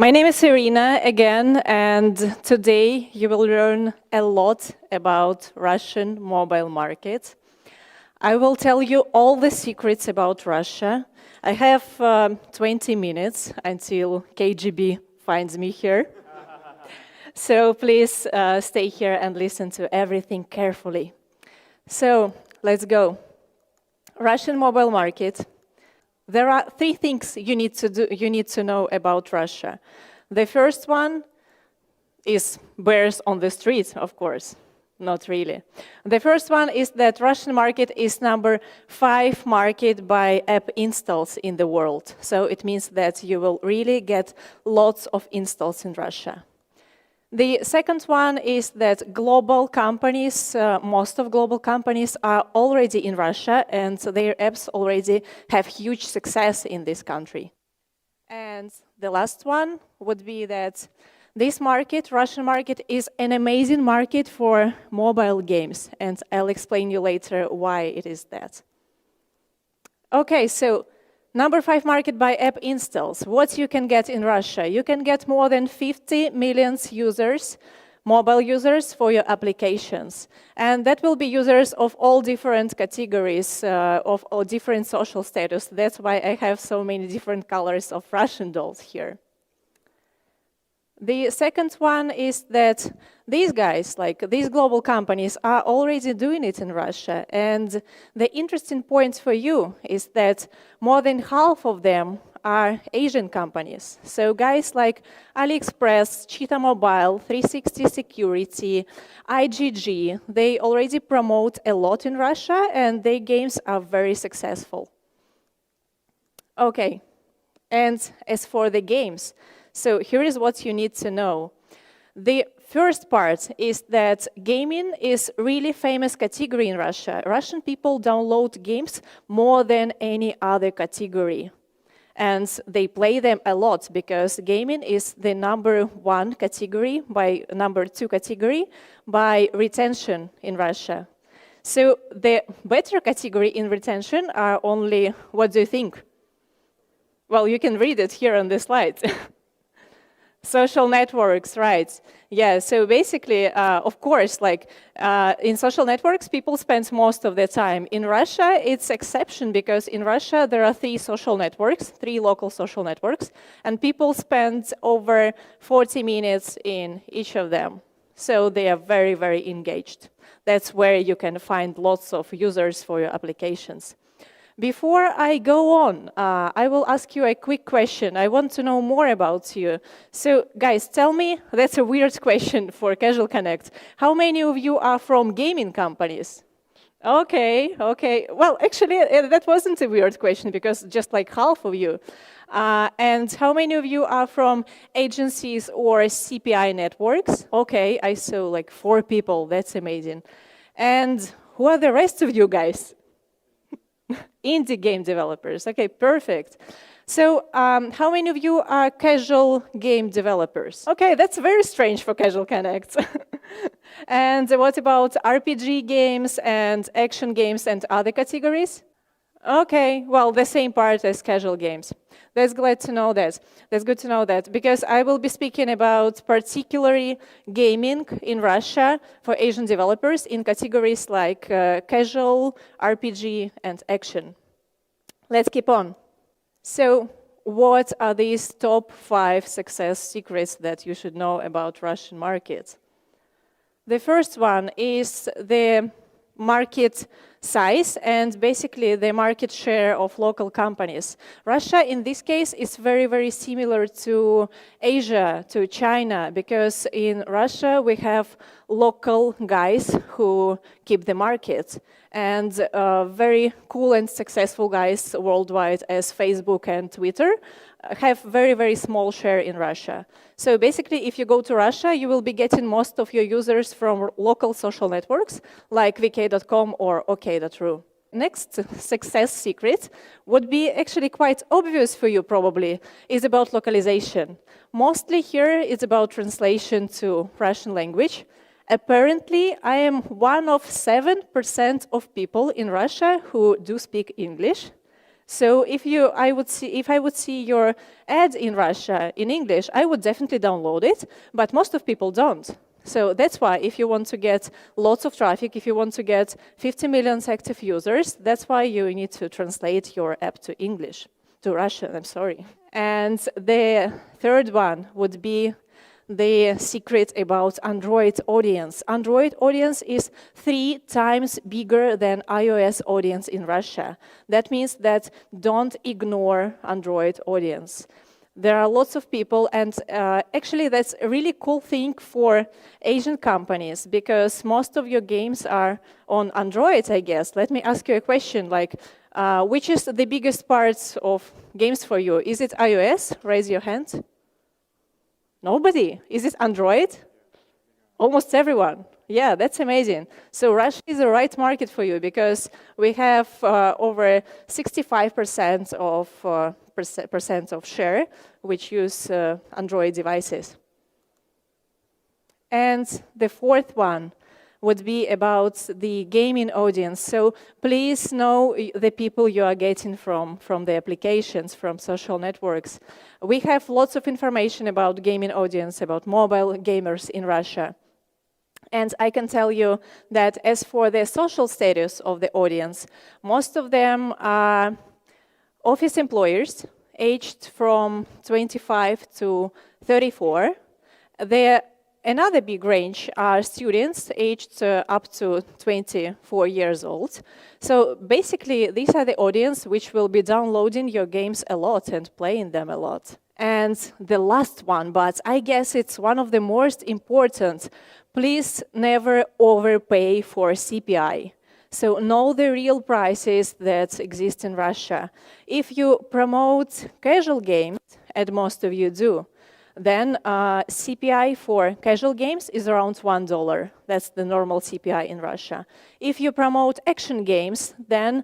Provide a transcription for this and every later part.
My name is Irina again, and today you will learn a lot about Russian mobile market. I will tell you all the secrets about Russia. I have 20 minutes until KGB finds me here. So please stay here and listen to everything carefully. So let's go. Russian mobile market. There are three things you need to know about Russia. The first one is bears on the street, of course. Not really. The first one is that Russian market is number 5 market by app installs in the world. So it means that you will really get lots of installs in Russia. The second one is that global companies, most of global companies are already in Russia and their apps already have huge success in this country. And the last one would be that this market, Russian market, is an amazing market for mobile games, and I'll explain you later why it is that. Okay, so number 5 market by app installs. What you can get in Russia? You can get more than 50 million users, mobile users for your applications. And that will be users of all different categories, of all different social status. That's why I have so many different colors of Russian dolls here. The second one is that these guys, like these global companies, are already doing it in Russia. And the interesting point for you is that more than half of them are Asian companies. So guys like AliExpress, Cheetah Mobile, 360 Security, IGG, they already promote a lot in Russia and their games are very successful. Okay, and as for the games, so here is what you need to know. The first part is that gaming is really famous category in Russia. Russian people download games more than any other category. And they play them a lot because gaming is the number 1 category, by number 2 category, by retention in Russia. So the better category in retention are only, what do you think? Well, you can read it here on the slide. Social networks, right. Yeah, so basically, of course, like in social networks, people spend most of their time. In Russia, it's exception because in Russia, there are 3 social networks, 3 local social networks, and people spend over 40 minutes in each of them. So they are very, very engaged. That's where you can find lots of users for your applications. Before I go on, I will ask you a quick question. I want to know more about you. So, guys, tell me, that's a weird question for Casual Connect. How many of you are from gaming companies? Okay. Well, actually, that wasn't a weird question because just like half of you. And how many of you are from agencies or CPI networks? Okay, I saw like 4 people. That's amazing. And who are the rest of you guys? Indie game developers. Okay, perfect. So how many of you are casual game developers? Okay, that's very strange for Casual Connect. And what about RPG games and action games and other categories? Okay, well, the same part as casual games. That's glad to know that. That's good to know that, because I will be speaking about particularly gaming in Russia for Asian developers in categories like casual, RPG, and action. Let's keep on. So, what are these top 5 success secrets that you should know about Russian market? The first one is the market size and basically the market share of local companies. Russia, in this case, is very, very similar to Asia, to China, because in Russia we have local guys who keep the market and very cool and successful guys worldwide as Facebook and Twitter have very, very small share in Russia. So basically, if you go to Russia, you will be getting most of your users from local social networks like vk.com or ok.ru. Next success secret would be actually quite obvious for you probably, is about localization. Mostly here it's about translation to Russian language. Apparently, I am one of 7% of people in Russia who do speak English. So if I would see your ad in Russia in English, I would definitely download it, but most of people don't. So that's why if you want to get lots of traffic, if you want to get 50 million active users, that's why you need to translate your app to English, to Russian, I'm sorry. And the third one would be the secret about Android audience. Android audience is 3 times bigger than iOS audience in Russia. That means that don't ignore Android audience. There are lots of people, and actually that's a really cool thing for Asian companies, because most of your games are on Android, I guess. Let me ask you a question, like, which is the biggest part of games for you? Is it iOS? Raise your hand. Nobody? Is it Android? Almost everyone. Yeah, that's amazing. So Russia is the right market for you, because we have over 65% of share which use Android devices. And the fourth one would be about the gaming audience. So please know the people you are getting from the applications, from social networks. We have lots of information about gaming audience, about mobile gamers in Russia. And I can tell you that as for the social status of the audience, most of them are office employers aged from 25 to 34. Another big range are students aged up to 24 years old. So basically, these are the audience which will be downloading your games a lot and playing them a lot. And the last one, but I guess it's one of the most important, please never overpay for CPI. So know the real prices that exist in Russia. If you promote casual games, and most of you do, then CPI for casual games is around $1. That's the normal CPI in Russia. If you promote action games, then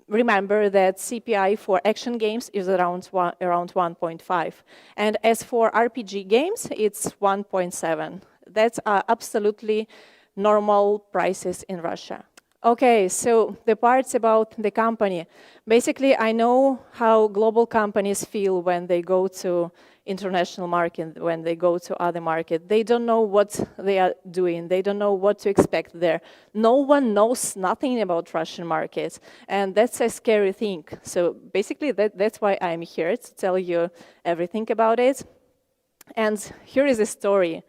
remember that CPI for action games is around 1.5. And as for RPG games, it's 1.7. That's absolutely normal prices in Russia. Okay, so the parts about the company. Basically, I know how global companies feel when they go to international market, when they go to other market. They don't know what they are doing. They don't know what to expect there. No one knows nothing about Russian market, and that's a scary thing. So basically, that's why I'm here, to tell you everything about it. And here is a story.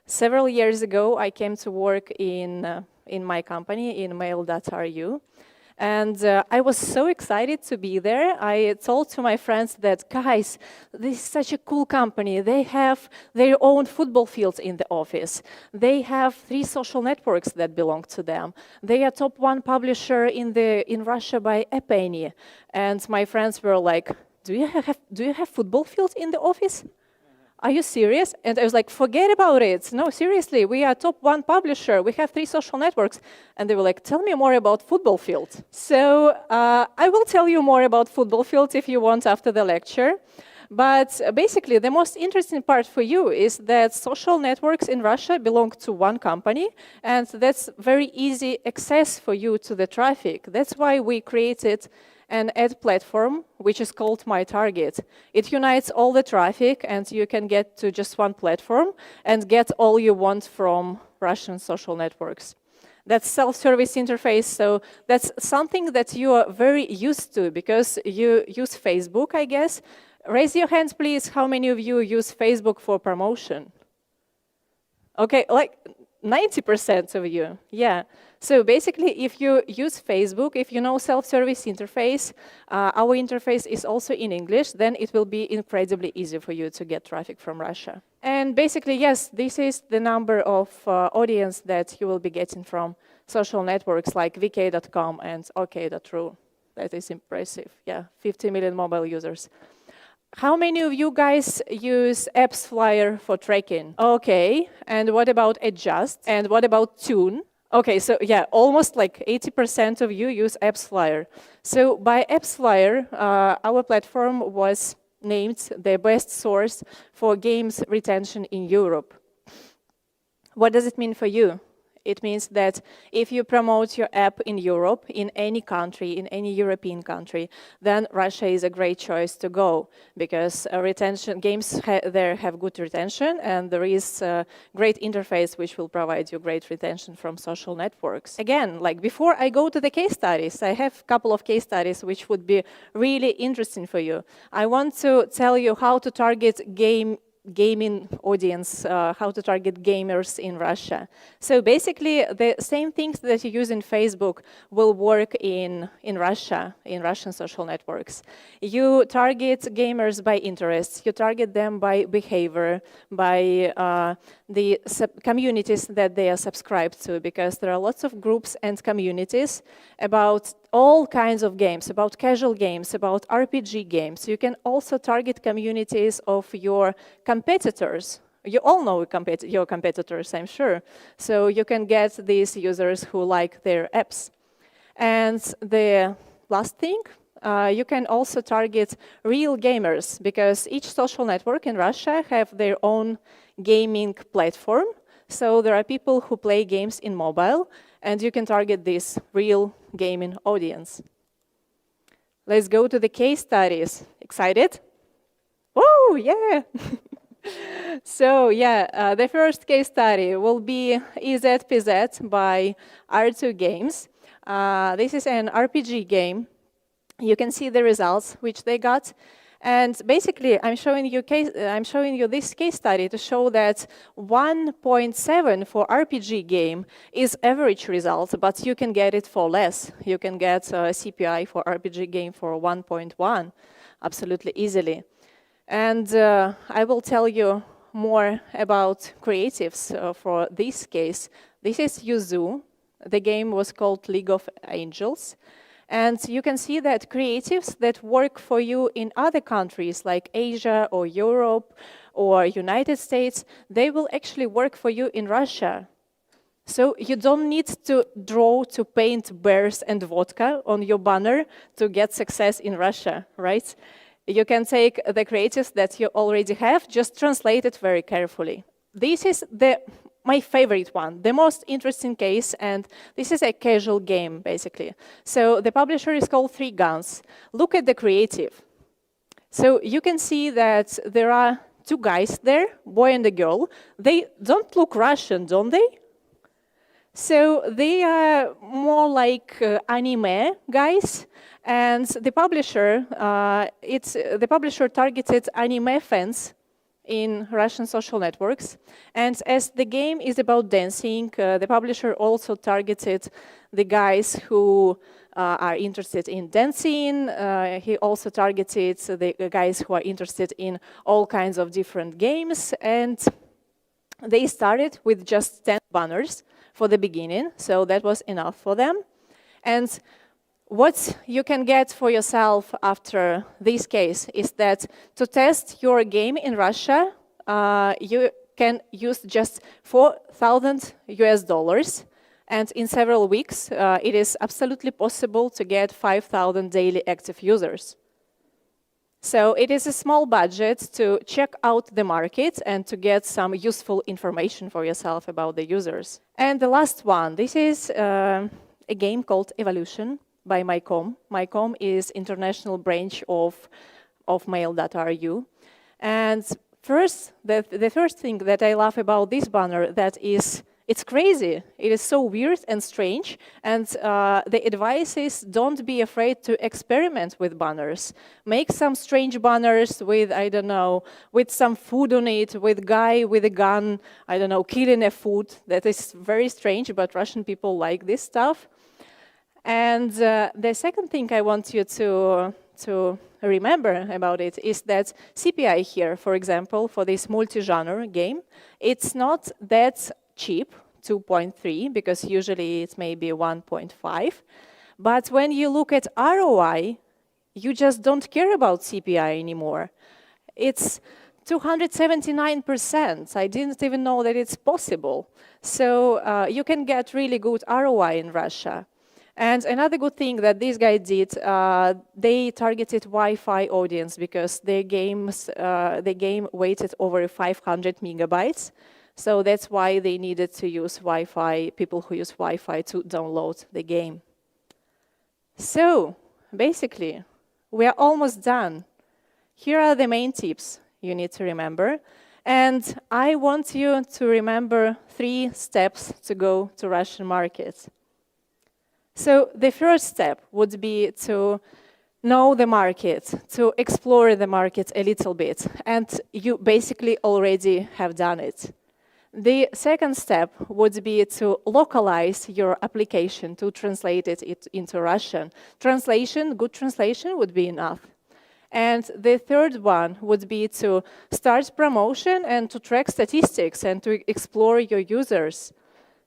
Several years ago, I came to work in my company, in mail.ru. And I was so excited to be there. I told to my friends that, guys, this is such a cool company. They have their own football fields in the office. They have 3 social networks that belong to them. They are top 1 publisher in Russia by a penny. And my friends were like, do you have football fields in the office? Are you serious? And I was like, forget about it. No, seriously, we are top 1 publisher. We have 3 social networks. And they were like, tell me more about football field. So I will tell you more about football field if you want after the lecture. But basically, the most interesting part for you is that social networks in Russia belong to one company, and that's very easy access for you to the traffic. That's why we created an ad platform, which is called myTarget. It unites all the traffic, and you can get to just one platform and get all you want from Russian social networks. That's self-service interface, so that's something that you are very used to because you use Facebook, I guess. Raise your hands, please. How many of you use Facebook for promotion? Okay, like 90% of you, yeah. So basically, if you use Facebook, if you know self-service interface, our interface is also in English, then it will be incredibly easy for you to get traffic from Russia. And basically, yes, this is the number of audience that you will be getting from social networks like vk.com and ok.ru. That is impressive, yeah, 50 million mobile users. How many of you guys use Apps Flyer for tracking? Okay, and what about Adjust? And what about Tune? Okay, so yeah, almost like 80% of you use Apps Flyer. So by Apps Flyer, our platform was named the best source for games retention in Europe. What does it mean for you? It means that if you promote your app in Europe, in any country, in any European country, then Russia is a great choice to go, because retention games there have good retention, and there is a great interface which will provide you great retention from social networks. Again, like before I go to the case studies, I have a couple of case studies which would be really interesting for you. I want to tell you how to target gaming audience, how to target gamers in Russia. So basically, the same things that you use in Facebook will work in Russia, in Russian social networks. You target gamers by interests, you target them by behavior, by the communities that they are subscribed to, because there are lots of groups and communities about all kinds of games, about casual games, about RPG games. You can also target communities of your competitors. You all know your competitors, I'm sure. So you can get these users who like their apps. And the last thing, you can also target real gamers, because each social network in Russia have their own gaming platform. So there are people who play games in mobile, and you can target this real gaming audience. Let's go to the case studies. Excited? Oh, yeah! So, yeah, the first case study will be EZPZ by R2 Games. This is an RPG game. You can see the results which they got. And basically, I'm showing you this case study to show that 1.7 for RPG game is average result, but you can get it for less. You can get a CPI for RPG game for 1.1 absolutely easily. And I will tell you more about creatives for this case. This is Yuzu. The game was called League of Angels. And you can see that creatives that work for you in other countries like Asia or Europe or United States, they will actually work for you in Russia. So you don't need to draw, to paint bears and vodka on your banner to get success in Russia, right? You can take the creatives that you already have, just translate it very carefully. This is my favorite one, the most interesting case, and this is a casual game, basically. So the publisher is called Three Guns. Look at the creative. So you can see that there are two guys there, boy and a girl. They don't look Russian, don't they? So they are more like anime guys, and the publisher targeted anime fans in Russian social networks. And as the game is about dancing, the publisher also targeted the guys who are interested in dancing. He also targeted the guys who are interested in all kinds of different games. And they started with just 10 banners for the beginning, so that was enough for them. And what you can get for yourself after this case is that to test your game in Russia, you can use just $4,000, and in several weeks, it is absolutely possible to get 5,000 daily active users. So it is a small budget to check out the market and to get some useful information for yourself about the users. And the last one, this is a game called Evolution by myCom. myCom is international branch of mail.ru. And first, the first thing that I love about this banner, that is, it's crazy. It is so weird and strange. And the advice is, don't be afraid to experiment with banners. Make some strange banners with, I don't know, with some food on it, with guy with a gun, I don't know, killing a food. That is very strange, but Russian people like this stuff. And the second thing I want you to remember about it is that CPI here, for example, for this multi-genre game, it's not that cheap, 2.3, because usually it's maybe 1.5. But when you look at ROI, you just don't care about CPI anymore. It's 279%. I didn't even know that it's possible. So you can get really good ROI in Russia. And another good thing that this guy did, they targeted Wi-Fi audience because their game weighted over 500 megabytes. So that's why they needed to use Wi-Fi, people who use Wi-Fi to download the game. So basically, we are almost done. Here are the main tips you need to remember. And I want you to remember 3 steps to go to Russian market. So the first step would be to know the market, to explore the market a little bit. And you basically already have done it. The second step would be to localize your application, to translate it into Russian. Good translation would be enough. And the third one would be to start promotion and to track statistics and to explore your users.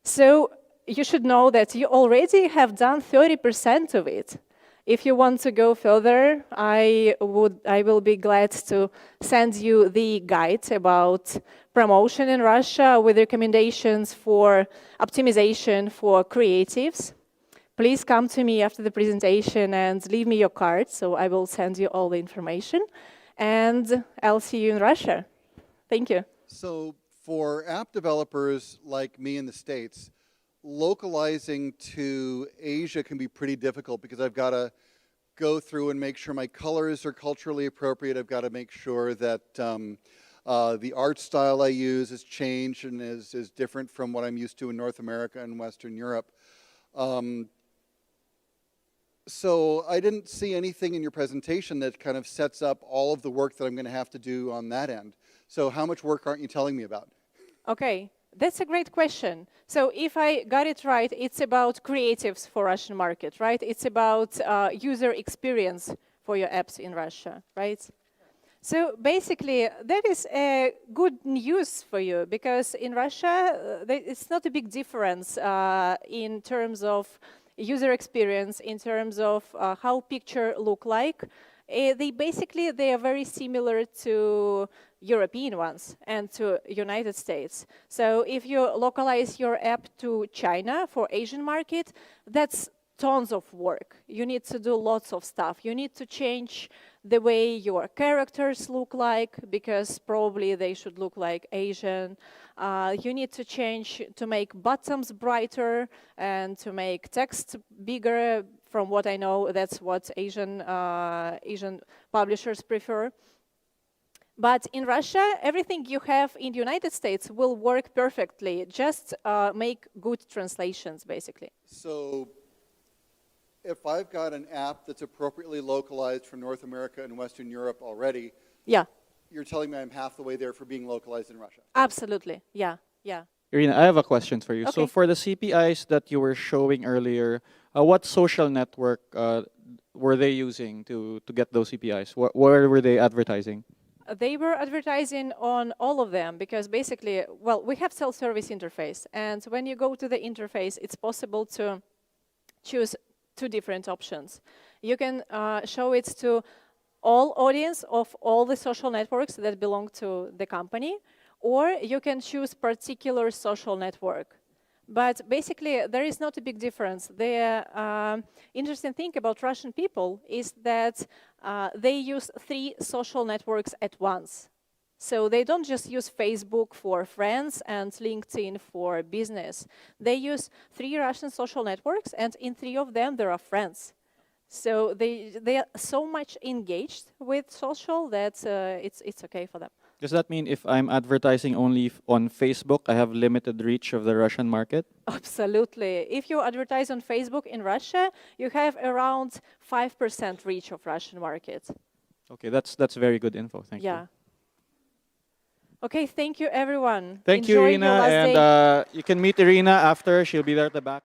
So you should know that you already have done 30% of it. If you want to go further, I will be glad to send you the guide about promotion in Russia with recommendations for optimization for creatives. Please come to me after the presentation and leave me your card, so I will send you all the information. And I'll see you in Russia. Thank you. So for app developers like me in the States, localizing to Asia can be pretty difficult because I've got to go through and make sure my colors are culturally appropriate. I've got to make sure that the art style I use has changed and is different from what I'm used to in North America and Western Europe. So I didn't see anything in your presentation that kind of sets up all of the work that I'm going to have to do on that end. So how much work aren't you telling me about? Okay, that's a great question. So if I got it right, it's about creatives for Russian market, right? It's about user experience for your apps in Russia, right? So basically, that is a good news for you because in Russia, it's not a big difference in terms of user experience, in terms of how picture look like. They are very similar to European ones and to United States. So if you localize your app to China for Asian market, that's tons of work. You need to do lots of stuff. You need to change the way your characters look like, because probably they should look like Asian. You need to change to make buttons brighter and to make text bigger. From what I know, that's what Asian publishers prefer. But in Russia, everything you have in the United States will work perfectly. Just make good translations, basically. So if I've got an app that's appropriately localized for North America and Western Europe already, yeah, you're telling me I'm half the way there for being localized in Russia? Absolutely, yeah. Irina, I have a question for you. Okay. So for the CPIs that you were showing earlier, what social network were they using to get those CPIs? Where were they advertising? They were advertising on all of them because basically, well, we have self-service interface. And when you go to the interface, it's possible to choose 2 different options. You can show it to all audience of all the social networks that belong to the company, or you can choose particular social network. But basically, there is not a big difference. The interesting thing about Russian people is that they use 3 social networks at once. So they don't just use Facebook for friends and LinkedIn for business. They use 3 Russian social networks, and in 3 of them, there are friends. So they are so much engaged with social that it's okay for them. Does that mean if I'm advertising only on Facebook, I have limited reach of the Russian market? Absolutely. If you advertise on Facebook in Russia, you have around 5% reach of Russian market. Okay, that's very good info. Thank you. Yeah. Okay, thank you, everyone. Thank you, Enjoy Irina. your last And day. you can meet Irina after. She'll be there at the back.